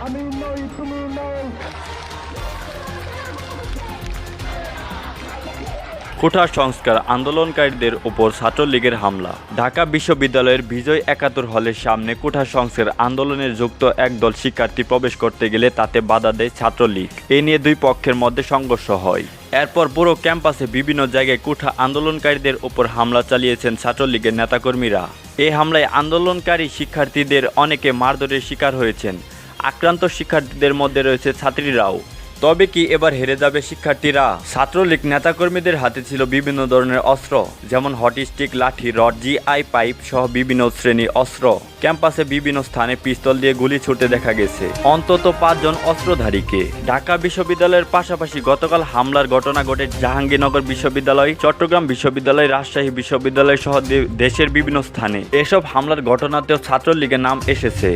আমি নই, তুমি নও। কোঠা সংস্কার আন্দোলনকারীদের উপর ছাত্রলীগের হামলা। ঢাকা বিশ্ববিদ্যালয়ের বিজয় ৭১ হলের সামনে কোঠা সংস্কার আন্দোলনে যুক্ত একদল শিক্ষার্থী প্রবেশ করতে গেলে তাতে বাধা দেয় ছাত্রলীগ। এ নিয়ে দুই পক্ষের মধ্যে সংঘর্ষ হয়। এরপর পুরো ক্যাম্পাসে বিভিন্ন জায়গায় কোঠা আন্দোলনকারীদের উপর হামলা চালিয়েছেন ছাত্রলীগের নেতাকর্মীরা। এই হামলায় আন্দোলনকারী শিক্ষার্থীদের অনেকে মারধরের শিকার হয়েছেন। আক্রান্ত শিক্ষার্থীদের মধ্যে রয়েছে ছাত্রীরাও। তবে কি এবার হেরে যাবে শিক্ষার্থীরা? ছাত্রলীগ নেতাকর্মীদের হাতে ছিল বিভিন্ন ধরনের অস্ত্র, যেমন হটস্টিক, লাঠি, রড, জিআই পাইপ সহ বিভিন্ন শ্রেণীর অস্ত্র। ক্যাম্পাসে বিভিন্ন স্থানে পিস্তল দিয়ে গুলি ছুটতে দেখা গেছে অন্তত ৫ জন অস্ত্রধারীকে। ঢাকা বিশ্ববিদ্যালয়ের পাশাপাশি গতকাল হামলার ঘটনা ঘটে জাহাঙ্গীরনগর বিশ্ববিদ্যালয়, চট্টগ্রাম বিশ্ববিদ্যালয়, রাজশাহী বিশ্ববিদ্যালয় সহ দেশের বিভিন্ন স্থানে। এসব হামলার ঘটনাতেও ছাত্রলীগের নাম এসেছে।